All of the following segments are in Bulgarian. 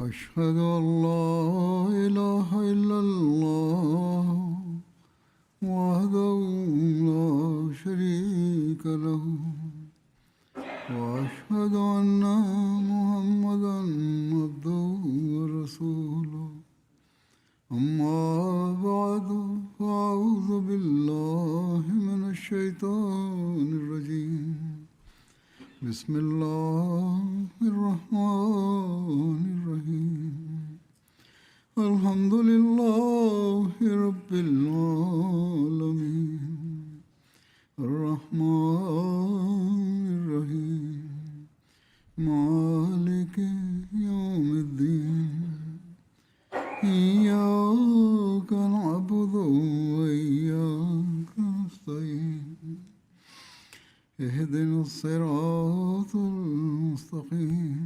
أشهد أن لا إله إلا الله وحده لا شريك له وأشهد أن محمدا عبده ورسوله أما بعد فأعوذ بالله من الشيطان الرجيم بسم الله الرحمن الرحيم الحمد لله رب العالمين الرحمن الرحيم مالك يوم الدين إياك نعبد وإياك نستعين اهدنا الصراط المستقيم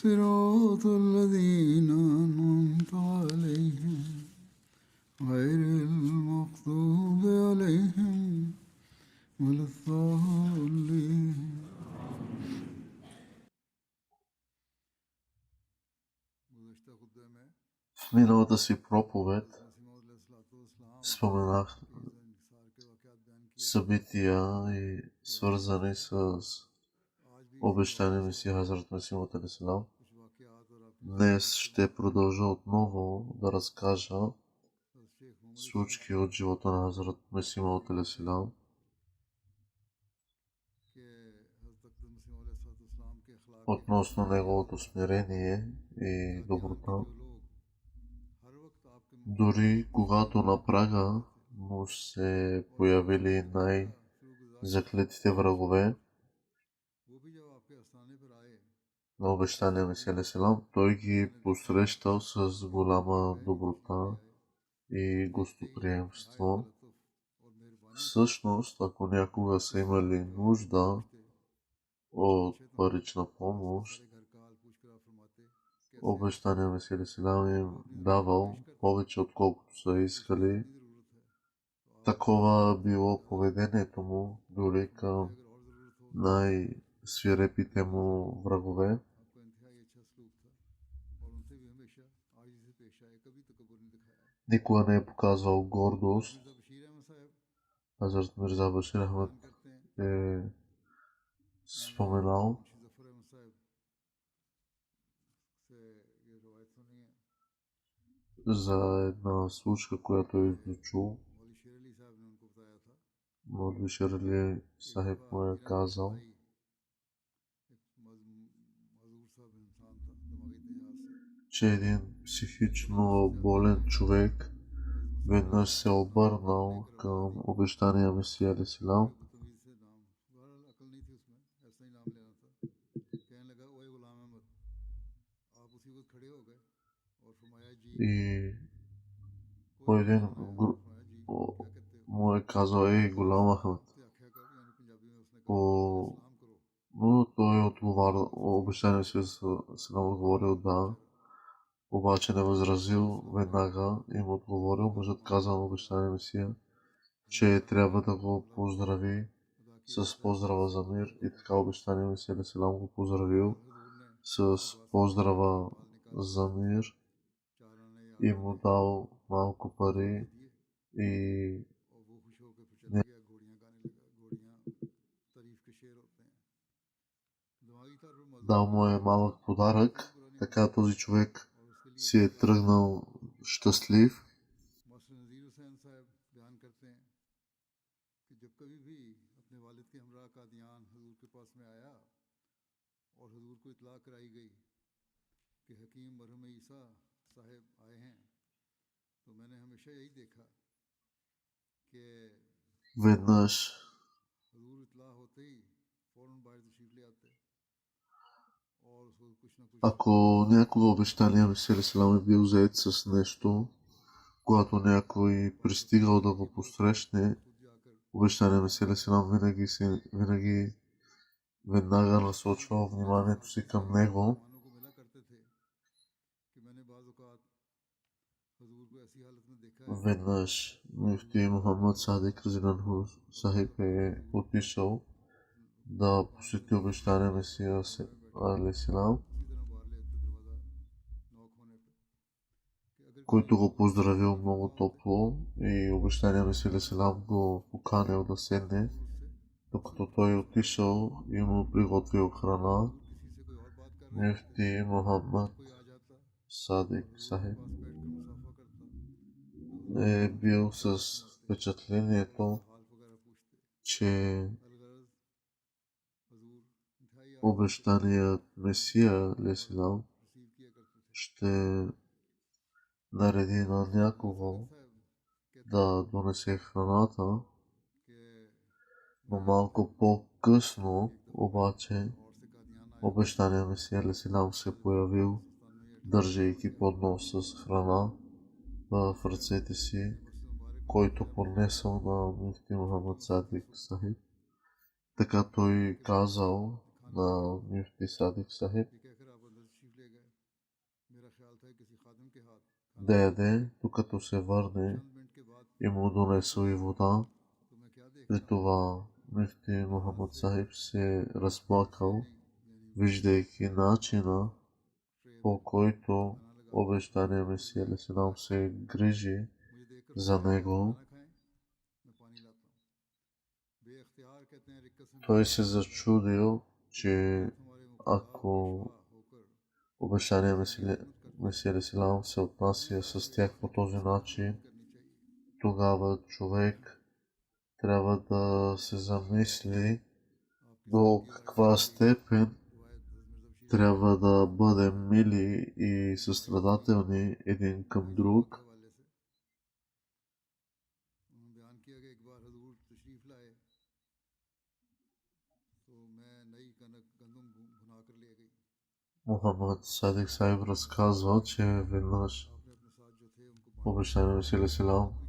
صراط الذين أنعمت عليهم غير المغضوب عليهم ولا الضالين. В миналата си проповед споменах събития и свързани с обещания Месия Хазрат Месих Мауд алейхиссалам. Днес ще продължа отново да разкажа случки от живота на Хазрат Месих Мауд алейхиссалам. Относно неговото смирение и доброта. Дори когато на прага му се появили най-заклетите врагове на обещания Месия алейхиссалам, той ги посрещал с голяма доброта и гостоприемство. Всъщност, ако някога са имали нужда от парична помощ, обещания Месия алейхиссалам им давал повече отколкото са искали. Такова било поведението му дори към най-свирепите му врагове. Никога не е показвал гордост. Хазрат Мирза Башир Ахмед е споменал, за една случка, която е изучил. Мавлви Шер Али Сахиб му е казал, че един психично болен човек веднъж се обърнал към обещания Месия алейхиссалам и по един му е казал: ей, голям Ахмед. Но той отговаря, обещания Месия алейхиссалам отговорил да, обаче не възразил веднага и му отговорил. Мъжът казал на обещания Месия, че трябва да го поздрави с поздрава за мир, и така обещания Месия алейхиссалам го поздравил с поздрава за мир и му дал малко пари и дал му е малък подарък. Така този човек си е тръгнал щастлив. Веднъж ако някога обещания Месия алейхиссалам е бил заед с нещо, когато някой пристигал да го посрещне, обещания Месия алейхиссалам винаги веднага насочвал вниманието си към него. Веднъж муфти Мухаммад Садик Разиланху Сахиб е отишъл да посети обещания Месия алейхиссалам който го поздравил много топло и обещания Месия Селам го поканил да седне. Докато той отишъл и му приготвил храна, Мифти Мухаммад Садик Сахиб е бил с впечатлението, че обещаният Месия Лесилам ще нареди на някого да донесе храната, но малко по-късно обаче обещания Месия Лесилам се появил, държейки поднос с храна в ръцете си, който поднесъл на Мифти Мухаммад Садик Сахиб. Така той казал на Мифти Садик Сахиб да яде, докато се върне и му донесъл и вода. При това Мифти Мухаммад Сахиб се разплакал, виждайки начина, по който обещания Месия Лесилам се грижи за него. Той се зачудил, че ако обещания Месия Лесилам се отнася с тях по този начин, тогава човек трябва да се замисли до каква степен трябва да бъдем мили и състрадателни един към друг. Мухаммад Садик Сайб разказва, че веднъж обещания Месия Селам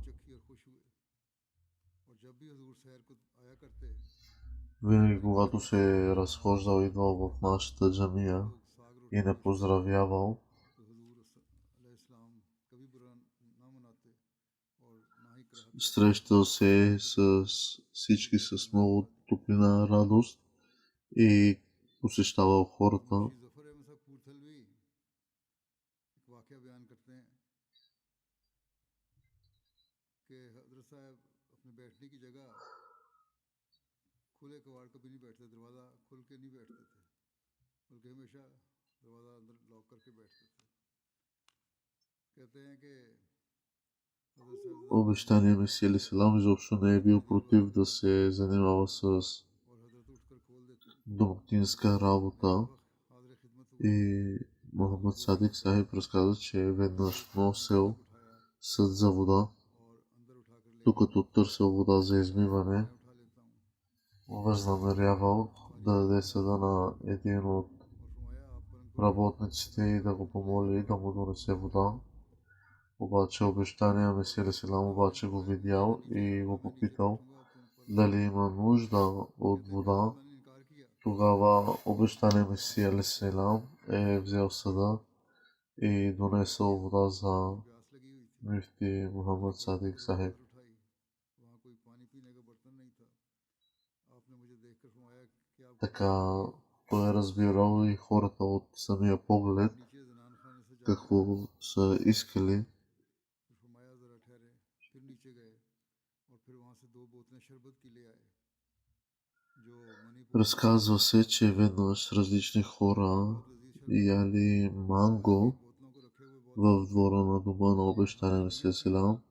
винаги когато се е разхождал, идвал в нашата джамия и не поздравявал, срещал се с всички с много топлина, радост и посещавал хората. Обещания Месия Селам изобщо не е бил против да се занимава с домакинска работа и Мухаммад Садик Сахиб разказа, че веднъж носил съд за вода, докато търсил вода за измиване, възнамерявал да даде съда на един от работниците и да го помоли да му донесе вода. Обаче обещания Месия Селам обаче го видял и го попитал дали има нужда от вода. Тогава обещания Месия Селам е взел съда и донесъл вода за Мифти Мухаммад Садик Сахиб. Така той е разбирал и хората от самия поглед какво са искали. Разказва се, че веднъж различни хора яли манго в двора на дома на обещания Месия Селам,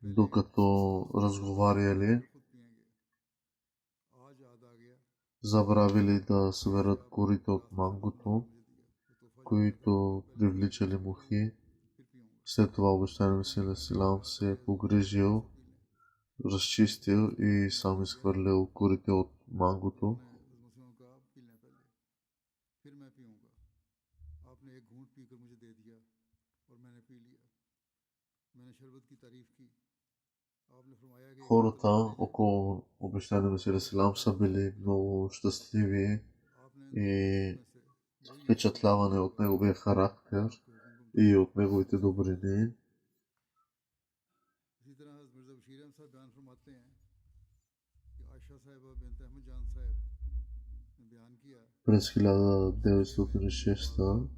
докато разговаряли, забравили да съберат корите от мангото, които привличали мухи. След това обещания Месия Селам се е погрижил, разчистил и сам изхвърлил корите от мангото. Хората около обещания Месия Селам са били много щастливи и впечатлявани от неговия характер и от неговите добрини. През 1906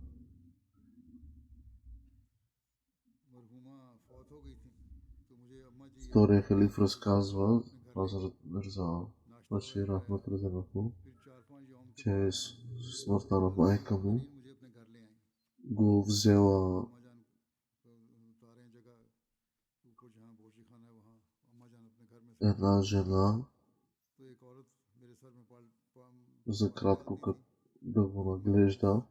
Втория халиф разказва, Хазрат Мирза Башир Ахмад Разанаху, че смъртта на майка му го взела една жена за кратко да го наглежда.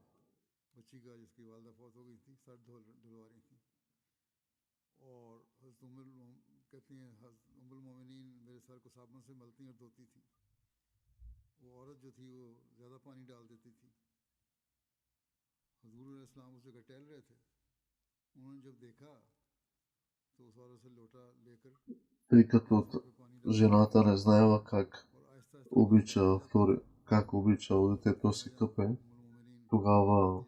Тъй като жената не знаела как обича детето си къпе, тогава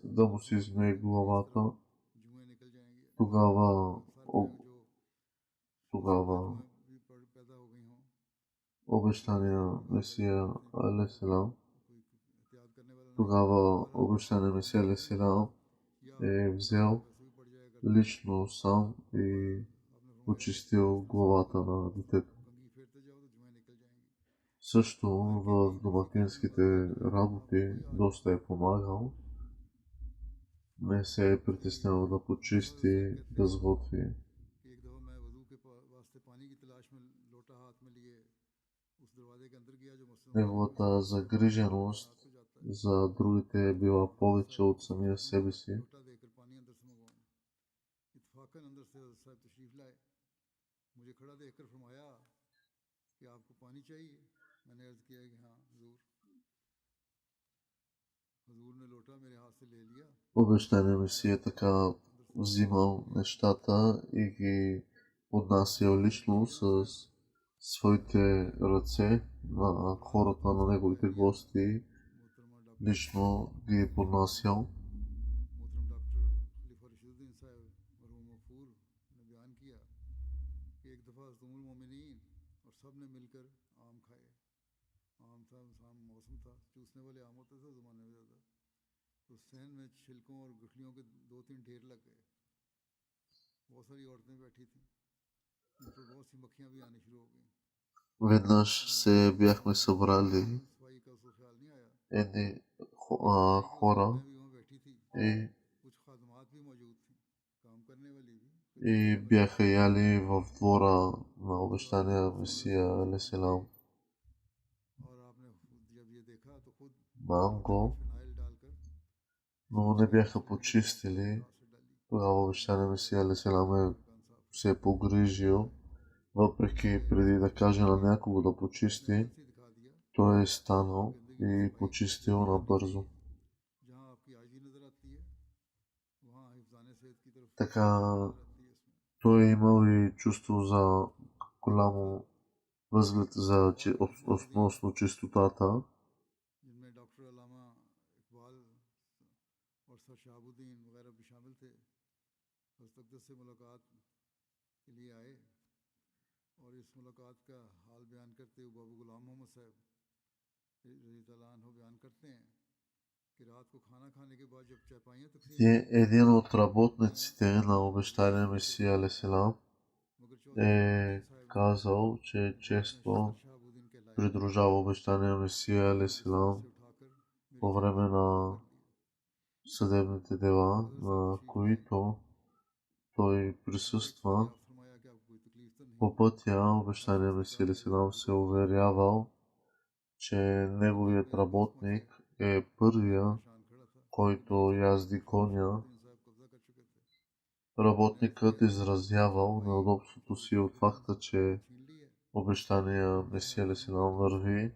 да му се измие главата, тогава обещания Месия алейхиссалам, е взел лично сам и очистил главата на детето. Също в домакинските работи доста е помагал. Не се е притеснявал да почисти, да сготви. Неговата загриженост за другите е била повече от самия себе си. Обещания Месия така взимал нещата и ги поднасял лично с своите ръце на хората, на неговите гости, лично ги поднасял. Веднъж се бяхме събрали едни хора и бяха яли в двора на обещания Месия алейхиссалам манго, но не бяха почистили. Тогава обещания Месия алейхиссалам се е погрижил, въпреки преди да каже на някого да почисти, той е станал и почистил набързо. Така той е имал и чувство за голямо възглед относно чистотата. Един от работниците на обещания Месия алейхиссалам е казал, че често придружава обещания Месия алейхиссалам по време на съдебните дела, на които той присъства. По пътя обещания Месия алейхиссалам се уверявал, че неговият работник е първия, който язди коня. Работникът изразявал неудобството си от факта, че обещания Месия алейхиссалам върви,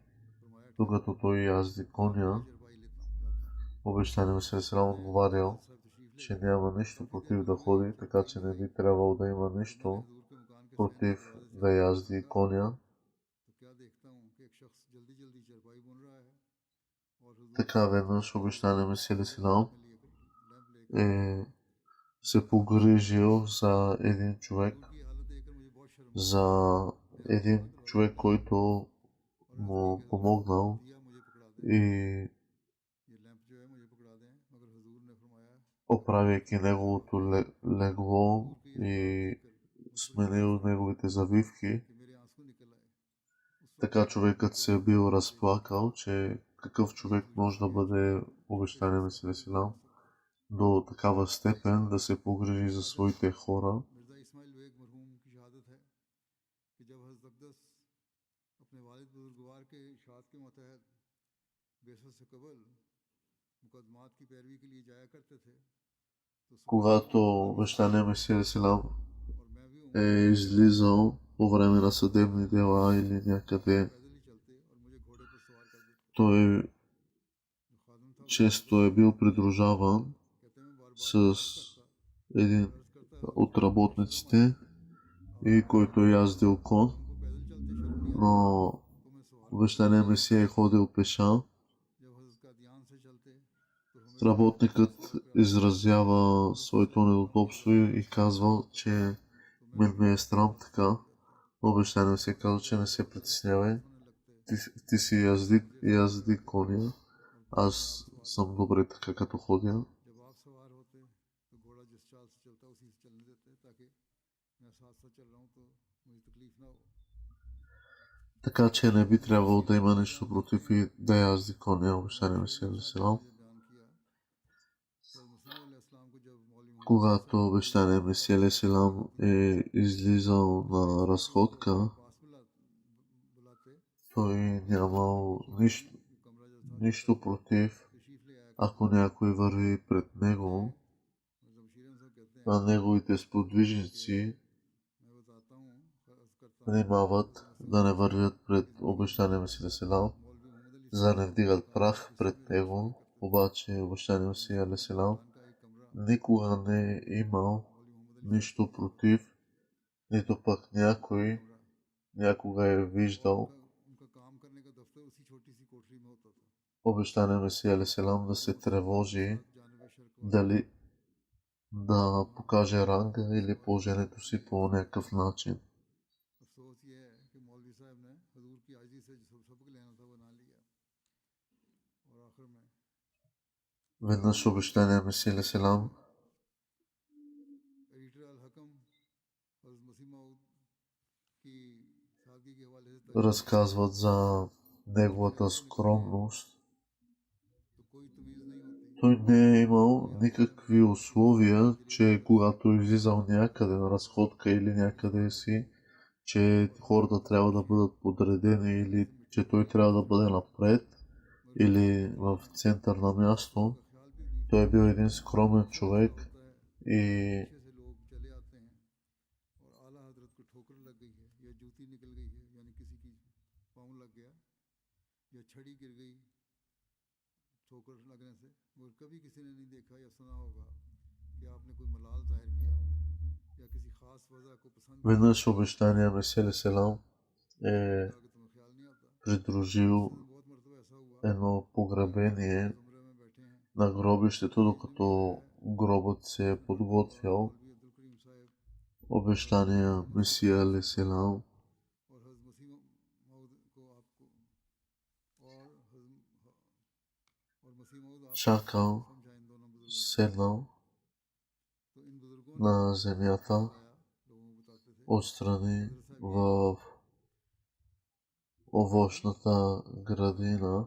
докато той язди коня. Обещания Месия алейхиссалам отговарял, че няма нищо против да ходи, така че не би трябвало да има нищо против да язди коня. Така веднъж обещания Месия алейхиссалам се погрижил за един човек, който му помогнал и оправяйки неговото легло и сменил неговите завивки. Така човекът се е бил разплакал, че какъв човек може да бъде обещания Месия Силам до такава степен да се погрижи за своите хора. Когато обещания Месия Силам е излизал по време на съдебни дела или някъде, той често е бил придружаван с един от работниците, и който е яздил кон, но обещания Месия е ходил пеша. Работникът изразява своето недоволство и казва, че мен ме е срам така. Обещания Месия казва, че не се притеснявай. Ти си язди коня. Аз съм добре така като ходя. Така че не би трябвало да има нищо против и да язди коня, обещания Месия Силам. Когато обещания Месия Силам е излизал на разходка, той нямал нищо против, ако някой върви пред него, а неговите сподвижници внимават да не вървят пред обещания Месия Силам, за да не вдигат прах пред него. Обаче обещания Месия Силам никога не е имал нищо против, нито пък някой някога е виждал обещания Месия Силам да се тревожи дали да покаже ранга или положението си по някакъв начин. Веднъж обещания Месия Силам разказват за неговата скромност. Той не е имал никакви условия, че когато е излизал някъде на разходка или някъде си, че хората трябва да бъдат подредени или че той трябва да бъде напред или в център на място. Той е бил един скромен човек и веднъж обещания Месия Силам е придружил едно погребение на гробището, докато гробът се е подготвял. Обещания Месия Силам чакал, седнал на земята отстрани в овощната градина.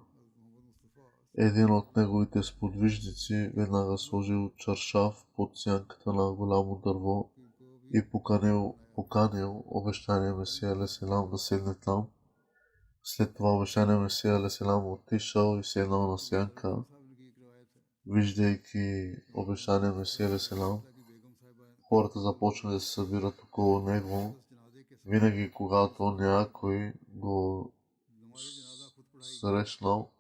Един от неговите сподвижници веднага сложил чаршаф под сянката на голямо дърво и поканил обещания Месия Силам да седне там. След това обещания Месия Силам отишъл и седнал на сянка. Виждайки обещания Месия Силам, хората започнали да се събират около него. Винаги когато някой го срещнал,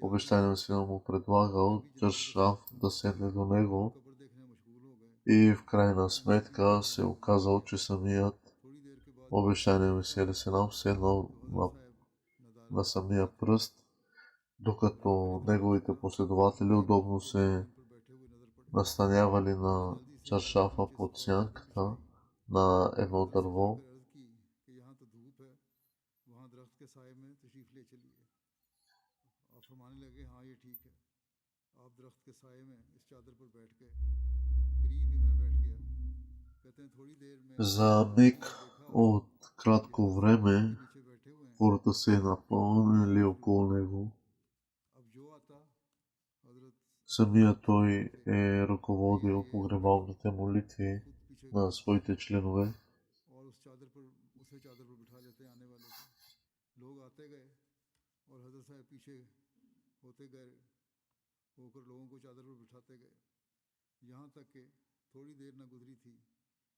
обещания Месия му предлагал чаршаф да седне до него, и в крайна сметка се оказал, че самият обещания Месия Силам седнал на самия пръст, докато неговите последователи удобно се настанявали на чаршафа под сянката на едно дърво. आप दरख्त के साए में इस चादर पर बैठ गए, करीब ही मैं बैठ गया। कहते हैं थोड़ी देर में За миг मैंने देखा от कि кратко हजरत साहब време पेड़ के नीचे बैठे हुए हैं। хората се напълнили और около него. अब जो आता हजरत Самия той थे е और ръководил ये погребалните молитви खुद पीछे на своите членове. और उस चादर पर उसे चादर पर बिठा लेते हैं आने वाले को। लोग आते गए और हजरत साहब पीछे होते गए होकर लोगों को चादर पर बिठाते गए, यहाँ तक कि थोड़ी देर न गुजरी थी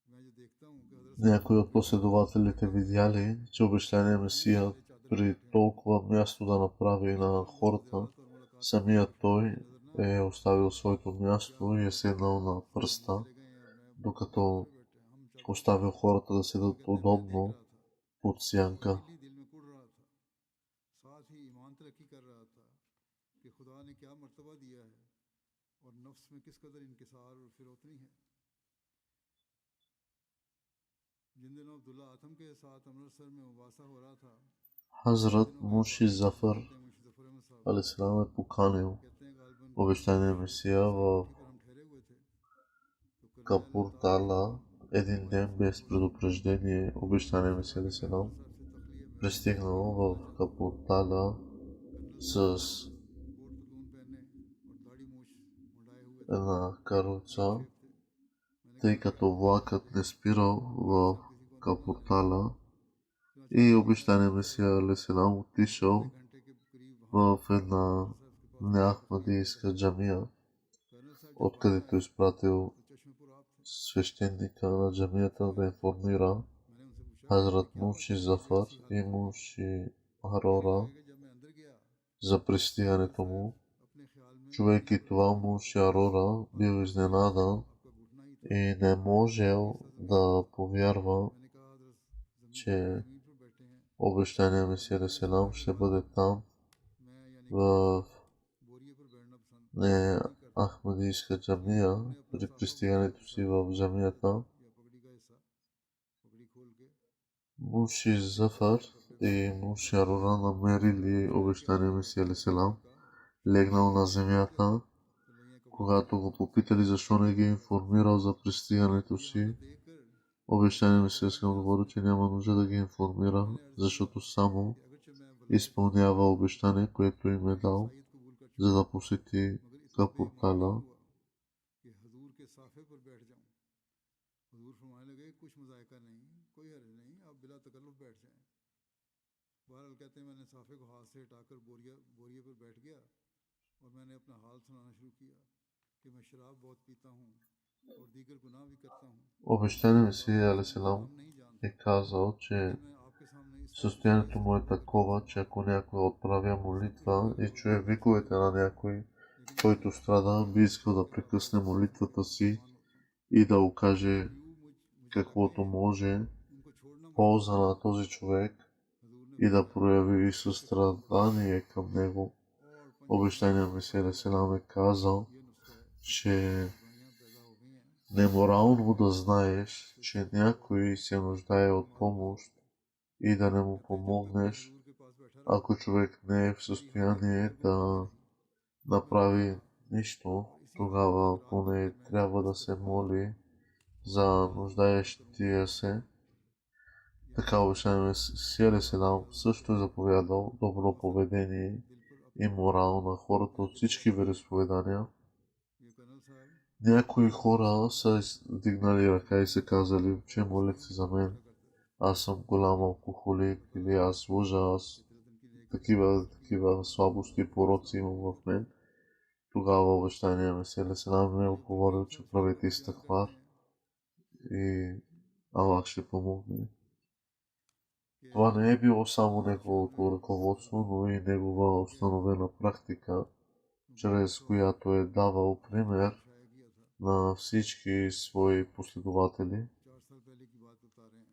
मैं जो देखता हूँ कि हजरत साहब Някои चादर от के ऊपर последователите रखा हुआ видяли, че обещания दूर Месия वाले चादर पर при बैठे हैं। толкова място да направи मेरी на मोहब्बत और хората, ज़ियारत और मुलाकात का самият той नज़र ना е आया оставил своето कि क्या място и हुआ, е седнал на सभी пръста, चले गए हैं और मैं चादर докато पर बैठे हम चादर पर оставил बैठे हैं। хората да ये седат कहते हैं मैं देख удобно रहा था, под сянка. तजल्ली दिल में कुड़ रहा था, साथ ही ईमान तरक्की कर रहा था कि खुदा ने क्या मर्तबा दिया है और नफ्स में किस कदर इनकिसार और फिरौतनी है। जिन दिनों अब्दुल्ला आथम के साथ अमृतसर में मुबासा हो रहा था, उन Хазрат दिनों का एक Мунши वाक़या Зафар सुनाते हैं मुंशी ज़फ़र अहमद साहब। алейхиссалам е поканил कहते हैं गालिबन किसी обещания Месия в कोठी पर हम ठहरे हुए थे तो करनैल अतार अली Капуртала един हमारे ден साथ без मौजूद थे। предупреждение. Обещания Месия आके алейхиссалам गवर्नर साहब से तखलिये में пристигнал в मिलना चाहते थे। Капуртала कर्नल साहब с कोट पतलून पहने और दाढ़ी मूछ मुंडाए हुए थे, една क्लीन каруца, शेव थे। मैंने тъй कहा като влакът не спирал गवर्नर в साहब किसी को अंदर ना आने दें, Капуртала चुनाचे и कर्नल साहब обещания अंदर चले Месия गए। алейхиссалам आधे отишъл घंटे के करीब वहाँ в една हजरत साहब के पास बैठे तखलिये में неахмадийска बैठे। джамия, कर्नल साहब जब बाहर откъдето आए изпратил तो चश्मे आप थे। свещеника на джамията да информира मैंने उनसे पूछा ये Хазрат क्या बात Мунши है, आज Зафар ऐसी и हालत में? Мунши कहने Арора लगे कि जब मैं अंदर गया за तो हजरत пристигането साहब му. अपने ख्याल में Човек ज़मीन и पर това बैठे हुए थे। Мунши Арора हाथ бил में तस्बीह थी, изненадан आपका घुटना ही था। и не नबी можел ज़मीन पर да बैठे। повярва, मैंने कहा हजरत че ज़मीन पर बैठे हैं обещания तो Месия मेरे से Селам पहले ще ना бъде там मैं यानी कि हजरत в साहब बोरिए पर बैठना पसंद не नहीं करते। Ахмадийска लिहाजा джамия. उन्होंने अपना При साफा खोला, пристигането си साफे в джамията, या पगड़ी का हिस्सा पगड़ी खोल के Мунши सर Зафар के कपड़े उतारे и Мунши Арора намерили बताया कि обещания आपने Месия मैंने Селам, कहा легнал на आपने क्यों नहीं земята. तलवैया कपड़ों से Когато го попитали защо не ги е информирал за пристигането ये си, हालत देखकर обещание ми हजरत се साहब искам हैरान отговори, हो че गए। няма нужда да ги информира, मैंने अर्ज किया защото само कि अगरचे मैं वलायत изпълнява обещание, което им е और дал, ईसाइत कबूल कर за चुका да हूँ, посети मगर इतना बेईमान नहीं Капуртала. हुआ कि हजूर के साफे पर बैठ जाऊं। हजूर फरमाने लगे कुछ मजायका नहीं, कोई हर्ज नहीं, आप बिला तकल्लुफ बैठ जाएं। बहरहाल कहते हैं मैंने साफे को हाथ से हटाकर बोरिए पर बैठ गया और मैंने अपना हाल सुनाना शुरू किया कि मैं शराब बहुत पीता हूँ और दीगर गुनाह भी करता हूँ Обещание और ми си आप मेरा Алейхиссалам नाम नहीं जानते, е казал, че लेकिन मैं आपके सामने इस वक्त इसलिए състоянието सर му е झुकाकर कहता такова, हूँ че ако някой отправя कि सब कुछ молитва अल्लाह के и फजल чуе व करम से виковете हुआ на है, някой, लेकिन मैं който страда, би искал खुदा да के वास्ते прекъсне молитвата си मुसलमान होता हूँ। и да окаже यूं मुझे लगे каквото може उनको छोड़ना मुश्किल полза है। на този човек हजूर ने и да फरमाया прояви इससे कबूल करो състрадание към него. और Обещание पंजे Месия फाड़ लो। Селам е казал, ये नुस्खा है, че बुराइयां पैदा हो गई हैं неморално да знаеш, इससे че छुटकारा पाओ। някой се нуждае от हमारा помощ и да не му कहते हैं जब तक मैं помогнеш, हजूर के पास बैठा रहा ако човек не е в मेरी हालत състояние दीगर गुनाहों की да रही। मैं रोता направи нищо, और इसी हालत में тогава इकरार поне करके मैं трябва да се इस्तिग़फ़ार моли और за नमाज अदा करूँगा। нуждаещия се. यानी Така обещание Месия खुदा के Селам हजूर също е заповядал добро आखिर поведение दिल पर и अपनी морал на хората от महफिल всички जमा की। вероизповедания. ये कर्नल साहब Някои हजरत अली хора साहब са дигнали ръка и са казали, че कर्नल молят साहब се за मुझे мен. पूछा करते थे Аз съм голям алкохолик मैं или बताता аз лъжа, कि аз फितरतन की नेक такива, तस्बीह такива слабости и пороци имам в мен. Тогава обещания Месия Селам ми е हजरत отговорил, बकरीद че साहब правете साहब बयान करते изтъхвар हैं и Аллах ще помогне. कि Това не е било само आज शहर неговото में ръководство, но и негова गया установена практика, क्योंकि एक чрез която е давал वाक़या пример शाया किया था। на всички свои последователи. 4 साल पहले की बात बता रहे हैं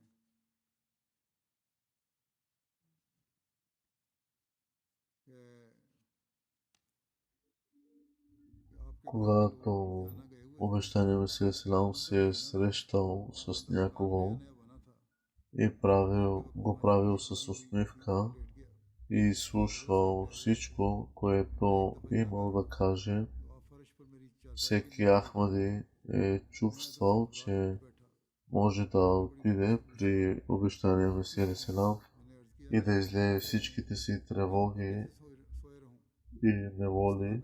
कि आपके घर में लोग Когато जाना गए हुए थे, обещания Месия Селам उनका се е कहना था срещал с कि मकान नया някого नया बना था, и जाते वक्त го पानी की правил एक с भरी हुई बोतल पर усмивка लेट गया। и हजरत साहब слушал कह रहे हैं всичко, कि एक което दफ़ा यहाँ имал आया да каже. तो आप всеки Ахмади е чувствал, че може да отиде при обещания Месия Селам и да излее всичките си тревоги и неволи.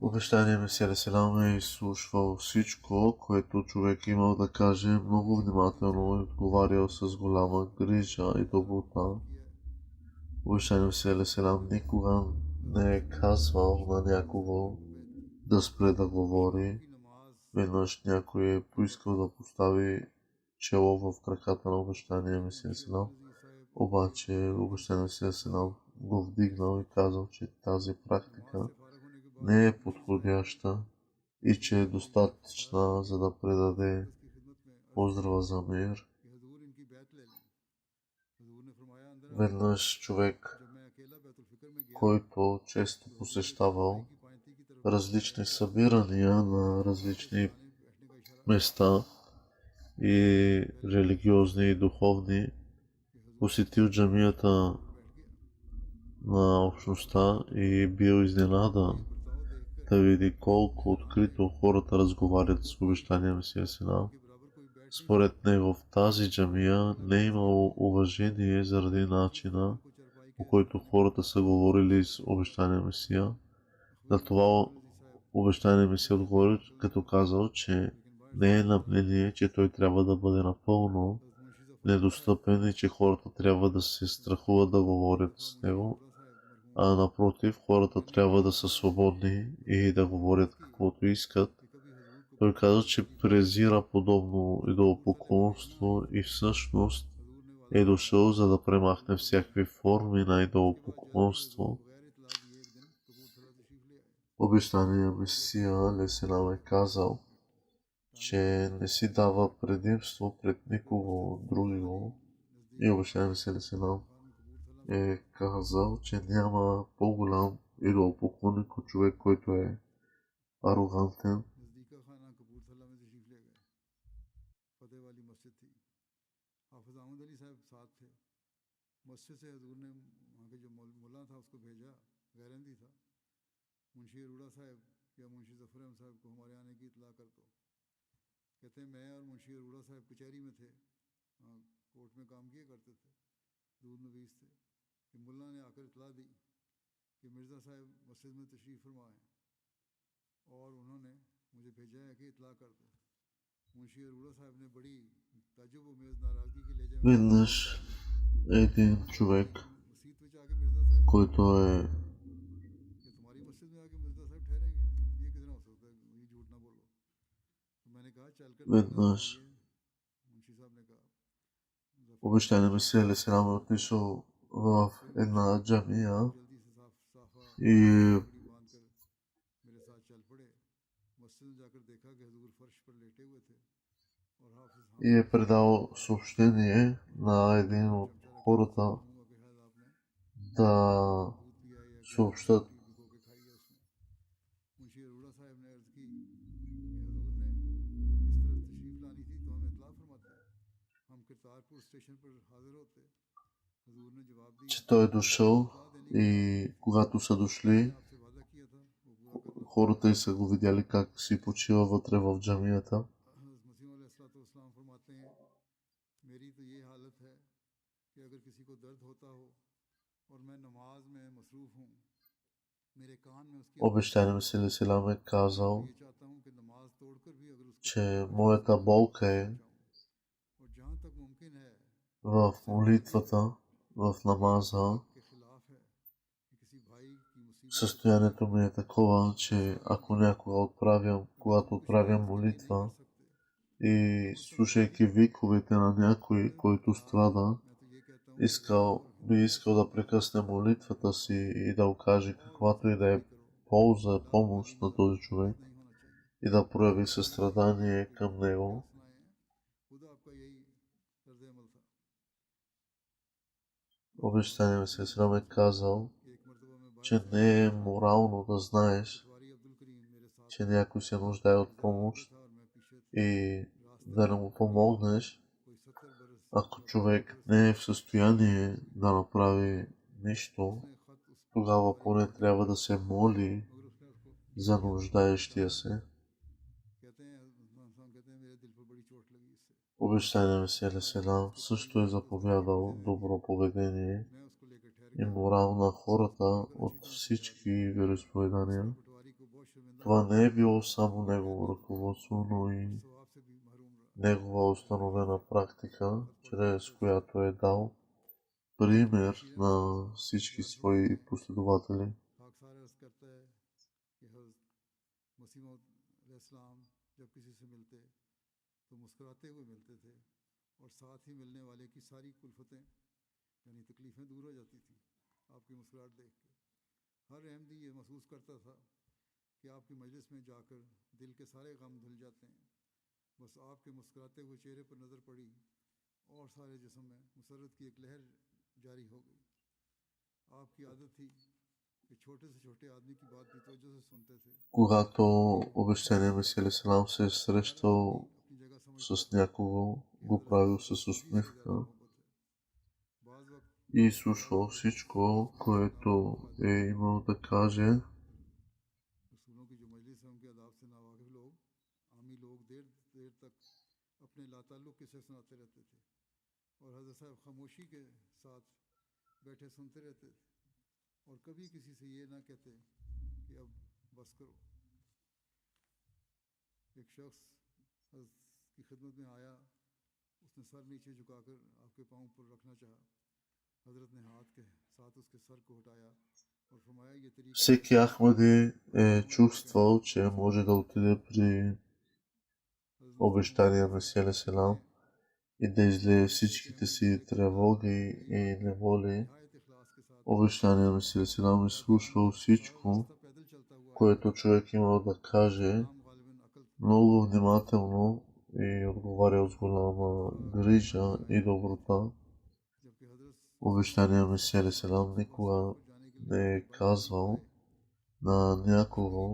Обещания Месия Селам е изслушвал всичко, което човек имал да каже много внимателно и отговарял с голяма грижа и доброта. Обещания Месия Селам никога не е казвал на някого да спре да говори. Веднъж някой е поискал да постави чело в краката на обещания Месия Селам, обаче обещания Месия Селам го вдигнал и казал, че тази практика не е подходяща и че е достатъчна, за да предаде поздрава за мир. Веднъж човек, който често посещавал различни събирания на различни места и религиозни и духовни, посетил джамията на общността и бил изненадан да види колко открито хората разговарят с обещания Месия Селам. Според него в тази джамия не е имало уважение заради начина, по който хората са говорили с обещания Месия. На това обещание Месия отговори, като казал, че не е на мнение, че той трябва да бъде напълно недостъпен и че хората трябва да се страхуват да говорят с него, а напротив, хората трябва да са свободни и да говорят каквото искат. Той каза, че презира подобно идолопоклонство и всъщност е дошъл, за да премахне всякакви форми на идолопоклонство. Обещания Месия Селам е казал, че не си дава предимство пред никого другиго. И обещания Месия Селам е казал, че няма по-голям идолопоклонник от човек, който е арогантен. मुंशी अरोड़ा साहब या मुंशी जफर अहमद साहब को हमारे आने की इतला कर दो। कहते हैं मैं और मुंशी अरोड़ा साहब कचहरी में थे, कोर्ट में काम किए करते थे, दूध नवीस थे कि मुल्ला ने आकर इतला दी कि मिर्ज़ा साहब मस्जिद में तशरीफ़ फरमा हैं और उन्होंने मुझे भेजा है कि इतला कर दो। मुंशी अरोड़ा साहब ने बड़ी ताज्जुब व नाराज़गी के लहजे में Веднъж един човек, मस्जिद में जाके मिर्ज़ा साहब който е कि तुम्हारी मस्जिद में आके मिर्ज़ा साहब ठहरेंगे, ये कितना हो सकता है, ये झूठ ना बोलो। तो मैंने कहा चल कर веднъж मुंशी साहब ने कहा обещания Месия Селам е отишъл в една джамия जल्दी से साफा и पगड़ी बांध कर मेरे साथ चल पड़े। मस्जिद में जाकर देखा कि हुजूर फर्श पर लेटे हुए थे और हाफिज и е предал съобщение на един от хората कहूँगा कि शायद आपने да दूध पिया है या съобщат, भिगो के खाई है उसमें। मुंशी अरोड़ा साहब ने अर्ज की कि हुजूर ने इस तरफ तशरीफ लानी थी तो हमें इतला फरमाते, हम करतारपुर स्टेशन पर हाजिर होते। हुजूर ने जवाब दिया че той е दошъл и когато са дошли, आपसे वादा किया था वो पूरा करना। хората и са го видяли как си почива вътре в джамията. मसीह अलैहिस्सलाम फरमाते हैं मेरी तो ये हालत है कि अगर किसी को दर्द होता हो और मैं नमाज में मसरूफ़ हूँ, मेरे कान में उसकी Обещания Месия Селам е казал, ये चाहता हूँ कि नमाज तोड़कर भी अगर उसको че моята болка е और जहाँ तक मुमकिन है в молитвата, в намаза. के खिलाफ है कि किसी भाई की मुसीबत Състоянието ми е такова, че ако някога отправям, когато отправям молитва и слушайки виковете на някой, който страда, मैं तो ये कहता हूँ би искал да прекъсне молитвата си и да окаже каквато и да е полза, помощ на този човек नहीं होना चाहिए। и да прояви състрадание към него. सुनाए खुद आपका यही तर्ज अमल था। Обещания Месия Селам е казал, एक मरतबा में че не е морално да знаеш, बारी अब्दुल करीम मेरे साथ че някой се нуждае от помощ था और मैं पीछे и да не му помогнеш, कोई 70 बरस ако човек не е в състояние да направи нищо, उसने खत उस тогава поне трябва да се моли मगर उसने उसको за нуждаещия се. कहते हैं मेरे दिल पर बड़ी चोट लगी इससे। Обещания Месия алейхиссалам също е заповядал добро поведение मैं उसको लेकर ठहर и गया। морал на хората от всички вероизповедания. पटवारी को बहुत शर्मिंदा Това не е било само негово ръководство, но и स्वभाव से भी महरूम रहा। негова установена практика, чрез която е дал пример на всички свои последователи. खाकसार अर्ज करता है कि हज़रत मसीह मौऊद अलैहिस्सलाम जब किसी से मिलते तो मुस्कुराते हुए मिलते थे और साथ ही मिलने वाले की सारी कुल्फतें यानी तकलीफ़ें दूर हो जाती थीं आपकी मुस्कुराहट देख के। हर अहमदी ये महसूस करता था कि आपकी मजलिस में जाकर दिल के सारे गम धुल जाते हैं। बस आपके मुस्कुराते हुए चेहरे पर नज़र पड़ी और सारे जिस्म में मुसरत की एक लहर जारी हो गई। आपकी आदत थी कि छोटे से छोटे आदमी की बात भी तवज्जो से सुनते थे। Когато обещания Месия алейхиссалам се е срещал अपनी जगह समझते с някого, го правил с усмивка मोहब्बत है। बाज़ वक्त и слушал всичко, което е имал да каже. रसूलों की जो मजलिस है उनके अदाब से नावाकिफ लोग आमी लोग देर देर तक अपने लाताल्लुक किस्से सुनाते रहते थे और हज़रत साहब खामोशी के साथ बैठे सुनते रहते थे और कभी किसी से ये ना कहते कि अब बस करो। एक शख्स हज़रत की खिदमत में आया, उसने सर नीचे झुकाकर आपके पाँव पर रखना चाहा। हज़रत ने हाथ के साथ उसके सर को हटाया और फरमाया ये तरीका Всеки Ахмади е чувствал, че може да отиде при обещания Месия алейхиссалам и да излее всичките си тревоги и неволи. नहायत इखलास के साथ Обещания Месия алейхиссалам изслушвал всичко, रास्ता पैदल चलता हुआ което човек имал да каже, नाम गालिबन अकल много внимателно и отговарял с голяма грижа и доброта. जबकि हजरत Обещания Месия алейхиссалам никога पर जाने के लिए не е казвал на някого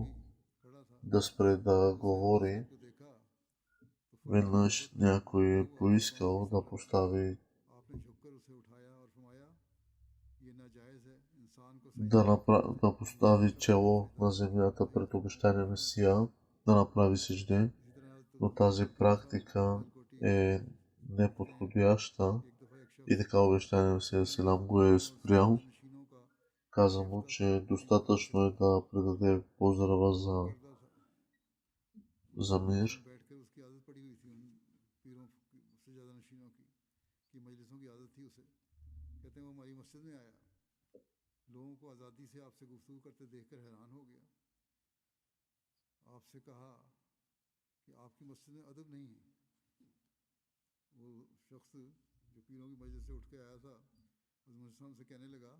खड़ा था। да спре да говори. को देखा तो Веднъж някой е поискал да постави आपने झुककर उसे उठाया और फरमाया ये नाजायज है इंसान को да постави чело на земята пред обещания Месия, да направи сижде, इसी तरह तो но тази практика е неподходяща एक दफ़ा एक शख्स и така обещания Месия селам го е спрял. नशीनों का Каза му, че достатъчно е да предаде поздрава करता था за мир. बैठकर उसकी आदत पड़ी हुई थी उन पीरों से ज़्यादा नशीनों की मजलिसों की आदत थी उसे। कहते हैं वो हमारी मस्जिद में आया, लोगों को आज़ादी से आपसे गुफ्तगू करते देखकर हैरान हो गया। आपसे कहा कि आपकी मस्जिद में अदब नहीं है। वो शख्स जो पीरों की मस्जिद से उठ के आया था हज़रत से कहने लगा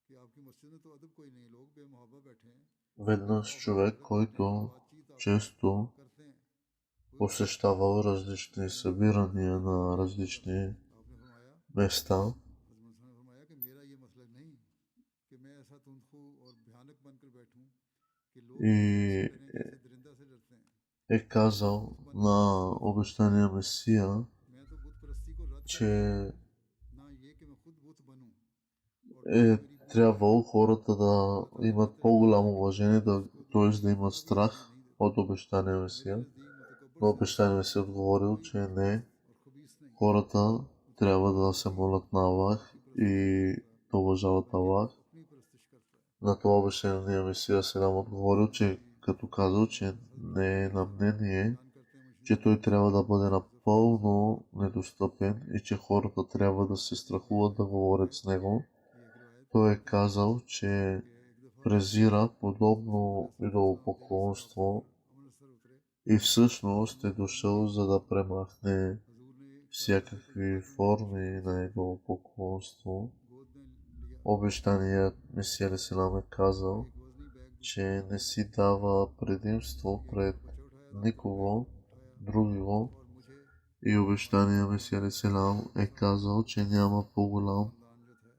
कि आपकी मस्जिद में तो अदब कोई नहीं, लोग बेमुहब्बत बैठे हैं, Веднъж човек, който बातचीत आप често करते हैं। посещавал различни събирания на различни आपने फरमाया места, हज़रत ने फरमाया कि मेरा ये मसला नहीं कि मैं ऐसा तुंदखू और भयानक बनकर बैठूं कि लोग и मुझसे डरें जैसे दरिंदा से डरते हैं। е казал на обещания Месия, मैं तो बुत परस्ती को रद्द че ना ये कि मैं खुद बुत बनूं और е трябвало хората да имат по-голямо уважение, т.е. да имат страх от обещания Месия. नज़दीक मुतकब्बर Но обещания Месия отговорил, че не, और खबीस नहीं хората трябва да се молят на Аллах и да уважават Аллах. अपनी परस्तिश करता है। На това обещание Месия Селам отговорил, че като казал, че не е на мнение, बयान करते हैं че той трябва да бъде напълно недостъпен и че хората трябва да се страхуват да говорят с него. ये एक रिवायत Той е казал, че कि एक दफ़ा презира подобно идолопоклонство अमृतसर उतरे, и всъщност е дошъл за да премахне हजूर ने всякакви форми на идолопоклонство. गोद में लिया, Обещаният Месия алейхиссалам е казал, एक वजनी बैग че не си дава предимство пред बच्चा उठाया, никого другиго. और मुझे И обещания Месия алейхиссалам е казал, че няма по-голям खानदान जो था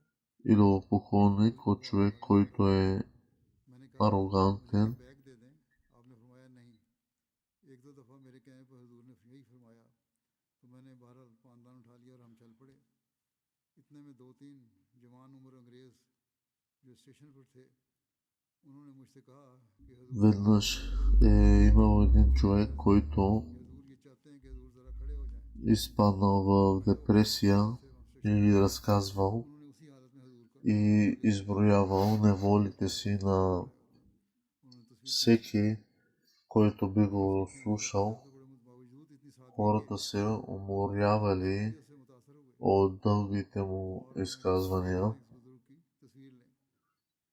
идолопоклонник от човек, който е मैंने कहा арогантен. बैग दे दें। आपने फरमाया नहीं। एक दो दफ़ा मेरे कहने पर हजूर ने यही फरमाया तो मैंने बहरहाल पानदान उठा लिया और हम चल पड़े। इतने में दो तीन जवान उम्र अंग्रेज़ जो स्टेशन पर थे, उन्होंने मुझसे कहा कि Веднъж имал един човек, който हजूर ये चाहते हैं कि हजूर ज़रा खड़े हो जाएं। изпаднал в депресия и разказвал उन्होंने उसी हालत में हजूर का и изброявал неволите си на उन्होंने तस्वीर всеки, който би го слушал. के बड़े बावजूद इतनी सादगी Хората се уморявали से मुतासर हो गए। от дългите му изказвания. इस बुजुर्ग की तस्वीर लें।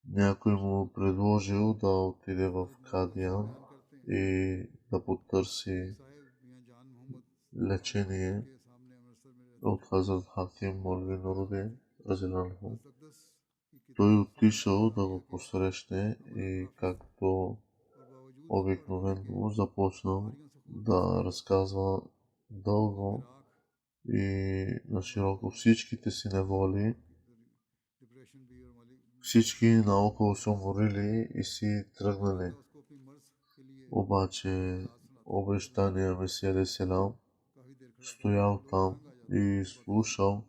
Някой му предложил да отиде в Кадиян बयान करते हैं и да потърси साहिब मियां जान मोहम्मद лечение के सामने अमृतसर में रहते от Хазрат Хаким Молви Нурудин Разиланху. अकदस की Той किताब отишъл да го посрещне и както और बावजूद обикновено започнал да разказва дълго и на широко всичките си неволи. डिप्रेशन भी और मालिक Всички наоколо се уморили и си тръгнали. उसको अपनी मर्ज के लिए Обаче обещания Месия Селам काफी देर खड़ा стоял там и слушал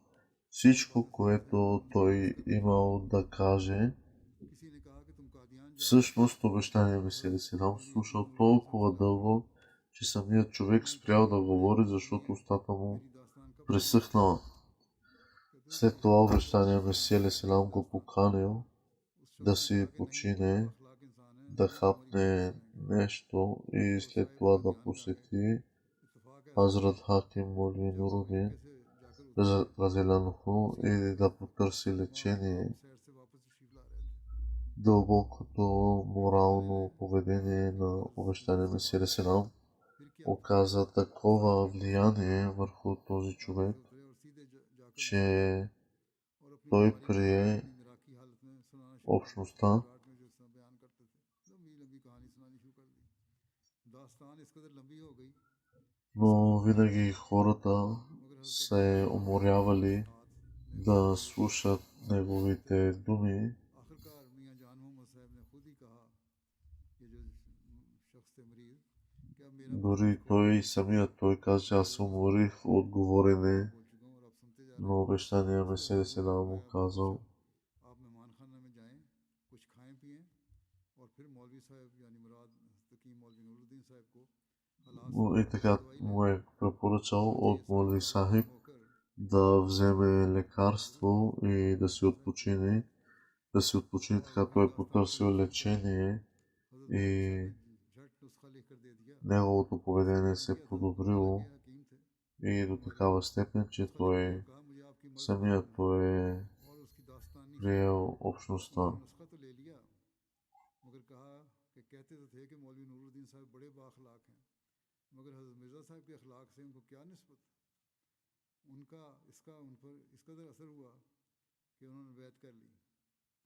всичко, което той имал да каже. किसी ने कहा कि तुम कादियान जाओ Всъщност обещания Месия Селам слушал толкова дълго, че самият човек спрял да говори, защото устата му मेरी दास्तान कब пресъхнала. След това обещания Месия Селам го поканил да си почине, अखलाक इंसान है да хапне нещо и след това да посети इत्तेफाक है Хазрат Хаким Молви Нурудин कैसे जाकर Разиланху и да потърси лечение. सैर से वापस तशरीफ ला रहे थे Дълбокото морално поведение на обещания Месия Селам फिर क्या оказа такова влияние върху този човек, उतरे और सीधे जाकर че और अपनी той कहानी прие अपनी निराकी हालत में सुनाना शुरू общността. रात में जो इस तरह बयान करते थे लंबी लंबी कहानी सुनानी शुरू कर दी दास्तान इस कदर लंबी हो गई Но винаги хората се уморявали да слушат неговите думи. आखिरकार मियां जान मोहम्मद साहब ने खुद ही कहा ये जो शख्स थे मरीज क्या मेरा Дори той самият той каза, че аз се уморих от говорене, बोल चुका हूँ और आप सुनते जा रहे но обещания Месия Селам му казал, हैं आप मेहमान खाना में जाएं कुछ खाएं पिएं और फिर मौलवी साहब यानी मुराद तकीम मौलवी नूरुद्दीन साहब को हालात и така му е препоръчал от Молви Сахиб होकर да вземе лекарство и да си отпочине, така той е потърсил лечение и झट नुस्खा लिख कर दे दिया неговото поведение се е подобрило हकीम थे и до такава степен, че той कहा मुझे आपकी मदद самият той е और उसकी दास्तानी приел общността. नुस्खा तो ले लिया मगर कहा कि कहते तो थे कि मौलवी नूरुद्दीन साहब बड़े बाखलाक हैं मगर हज़रत मिर्ज़ा साहब के अखलाक से उनको क्या निस्बत उनका इसका उन पर इस कदर असर हुआ कि उन्होंने बैत कर ली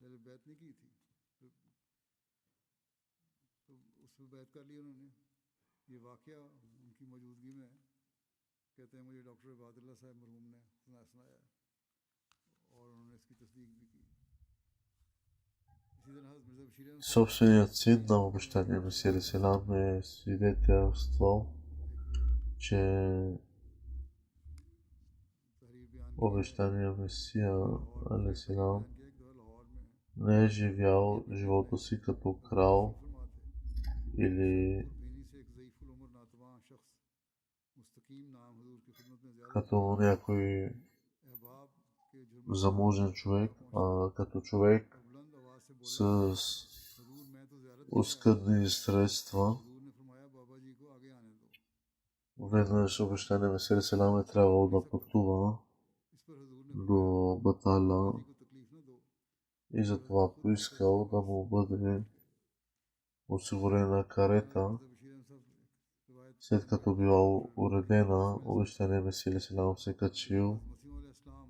पहले बैत नहीं की थी तो उस पर बैत कर ली उन्होंने ये वाक़या उनकी मौजूदगी में कहते हैं मुझे डॉक्टर इबादुल्लाह साहब मरहूम ने सुनाया और उन्होंने इसकी तस्दीक भी की इसी तरह हज़रत मिर्ज़ा बशीर अहमद Собственият син на обещания Месия Селам е свидетелствал, че तहरीर बयान обещания Месия Селам बयान किया एक दफ़ा लाहौर में не е живял живота си като крал फरमा थे или बीनी से एक ज़ईफ़ुल उम्र नातवां शख्स मुस्तकीम नाम हुजूर की खिदमत में ज़्यादा като някой अहबाब के जुर्म заможен човек, а като човек और बुलंद आवाज़ से с बोला हुजूर मैं तो ज़ियारत के लिए आया оскъдни средства. हुजूर ने फरमाया बाबा जी को आगे आने दो Веднъж обещания Месия Селам е трябвало да пътува इस पर हुजूर ने до Батала बाबा जी को तकलीफ न दो и затова поискал да му бъде осигурена карета. मिर्ज़ा बशीर अहमद साहब रिवायत След като била уредена, обещания Месия Селам се качил मसीह अलैहिस्सलाम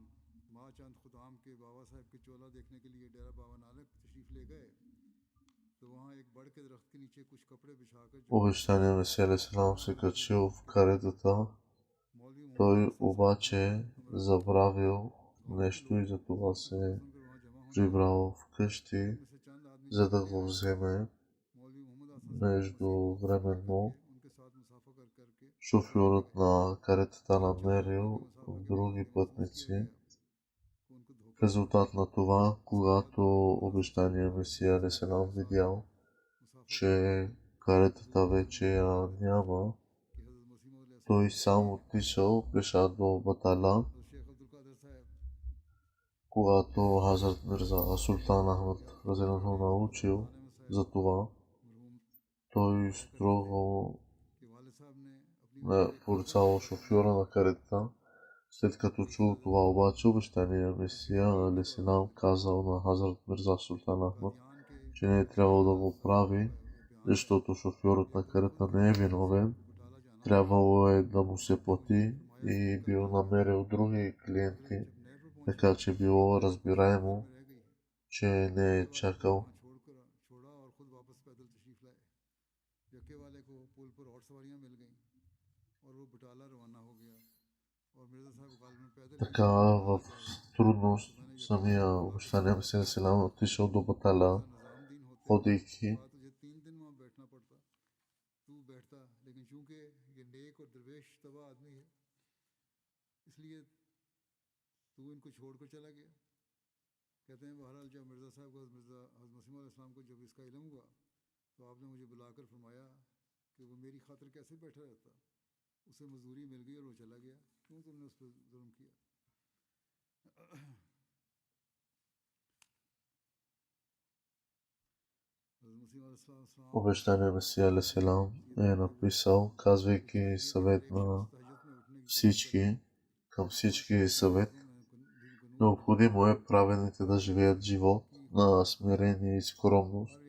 माँ चंद खुदाम के बाबा साहब की चोला देखने के लिए डेरा बाबा नानक तशरीफ ले गए तो वहाँ एक बड़ के दरख्त के नीचे कुछ कपड़े बिछाकर जो обещания Месия Селам се качил в каретата. मौलवी Той обаче забравил нещо и затова се सुनकर वहाँ जमा होने прибрал вкъщи, में से चंद आदमी за да го вземе. मौलवी मोहम्मद आसन Междувременно उनके साथ मुसाफा करके шофьорът на каретата намерил други пътници, को उनको धोखा В резултат на това, когато обещания Месия Алейхиссалам видял, че каретата вече я няма, той сам отишъл пеша до Батала. Когато Хазрат Мирза Султан Ахмад разделено научил за това, той строго поръчал шофьора на каретата. След като чул това обаче, обещания Месия Алейхиссалам казал на Хазрат Мирза Султан Ахмад, че не е трябвало да го прави, защото шофьорът на карета не е виновен. Трябвало е да му се плати и бил намерил други клиенти, така че било разбираемо, че не е чакал. Така в трудност самия обещания Месия Алейхиссалам отишъл до Батала, ходейки. कहते हैं बहरहाल जब मिर्ज़ा साहब को हज़रत मसीह अलैहिस्सलाम को जब इसका इल्म हुआ तो आपने मुझे बुलाकर फरमाया कि वो मेरी खातिर कैसे बैठा रहता, उसे मजदूरी मिल गई और वो चला गया, क्यों तुमने उस पर जुल्म किया। Обещания Месия Алейхиссалам е написал, казвайки съвет на всички, към всички съвет. Необходимо е праведните да живеят живот на смирение и скромност.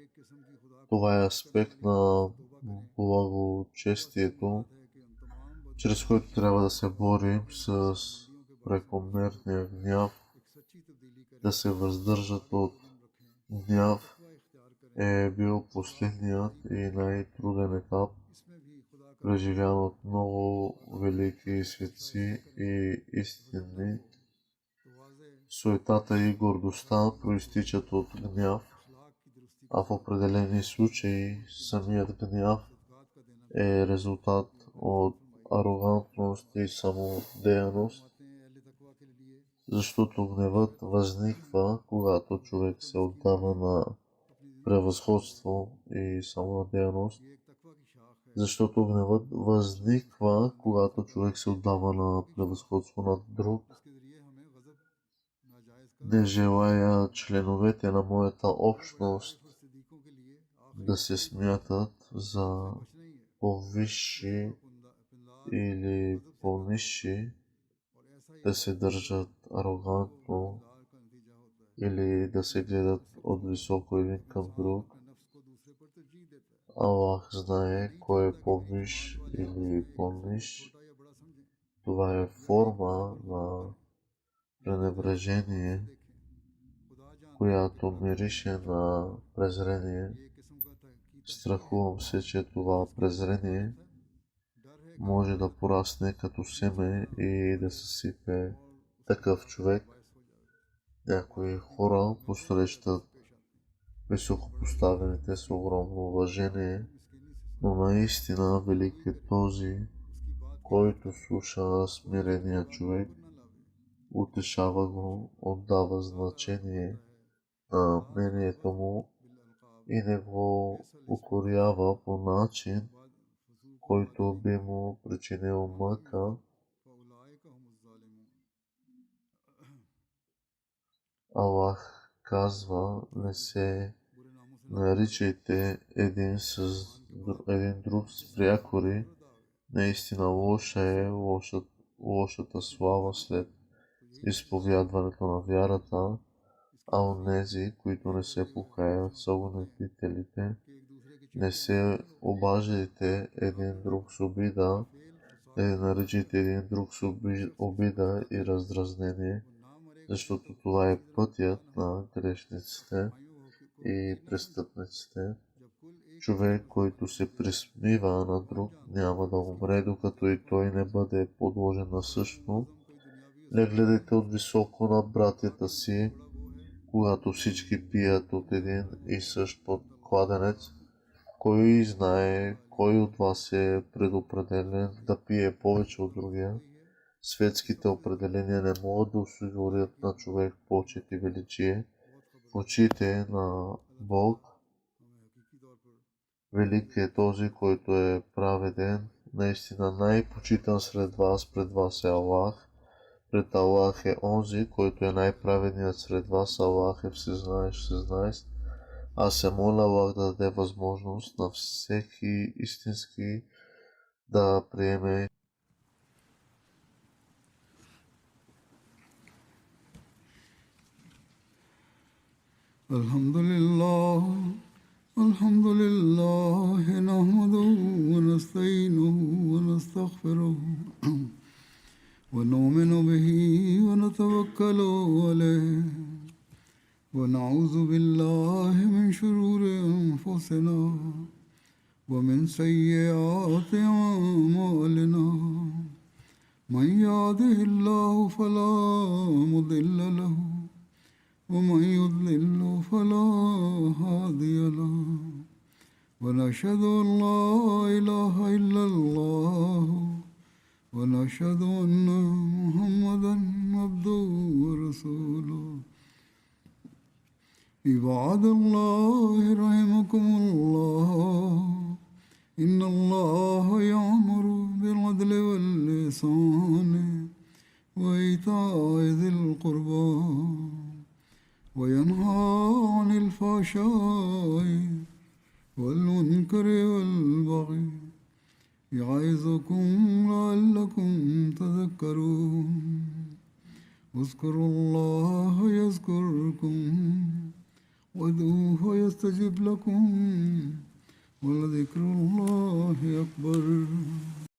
Това е аспект на благочестието, чрез който трябва да се борим с прекомерния гняв. Да се въздържат от гняв е бил последният и най-труден етап, преживян от много велики светци и истинни. Суетата и гордостта проистичат от гняв, а в определени случаи самият гняв е резултат от арогантност и самодеяност, защото гневът възниква, когато човек се отдава на превъзходство и самонадеяност. Защото гневът възниква, когато човек се отдава на превъзходство над друг. Не желая членовете на моята общност да се смятат за по-висши или по-нисши, да се държат арогантно или да се гледат от високо един към друг. Аллах знае кой е по-висш или по-нисш. Това е форма на пренебрежение, която мирише на презрение. Страхувам се, че това презрение може да порасне като семе и да съсипе такъв човек. Някои хора посрещат високопоставените с огромно уважение, но наистина велик е този, който слуша смирения човек, утешава го, отдава значение на мнението му и не го укорява по начин, който би му причинил мъка. Аллах казва, не се наричайте един друг с прякори. Наистина лоша е лошата слава след изповядването на вярата, а онези, които не се покаят, са гонителите. Не се обаждайте един друг с обида, не наричайте един друг с обида и раздразнение, защото това е пътят на грешниците и престъпниците. Човек, който се присмива на друг, няма да умре, докато и той не бъде подложен на същото. Не гледайте от високо на братята си, когато всички пият от един и същ кладенец. Кой знае, кой от вас е предопределен да пие повече от другия? Светските определенија не могат да осигурат на човек почит и величие в очите на Бог. Велик е този, който е праведен, наистина најпочитан сред вас, пред вас е Аллах. Пред Аллах е онзи, който е најправедниот сред вас, Аллах е всезнаещ. Аз се моля Аллах да даде възможност на всеки истински да приеме. Alhamdulillah, nahmaduhu wa nasta'inuhu wa nastaghfiruh wa nu'minu bihi wa natawakkalu alayh wa na'udhu billahi min shururi anfusina wa min sayyiati a'malina. Man yahdihillahu fala mudilla lahu ومن يضلل فلا هادي له ونشهد أن لا إله إلا الله ونشهد أن محمدا عبده ورسوله. عباد الله رحمكم الله إن الله يأمر بالعدل والإحسان وإيتاء ذي القربى وينهى عن الفحشاء والمنكر والبغي يعظكم لعلكم تذكرون. اذكروا الله يذكركم وادعوه يستجب لكم ولذكر الله أكبر.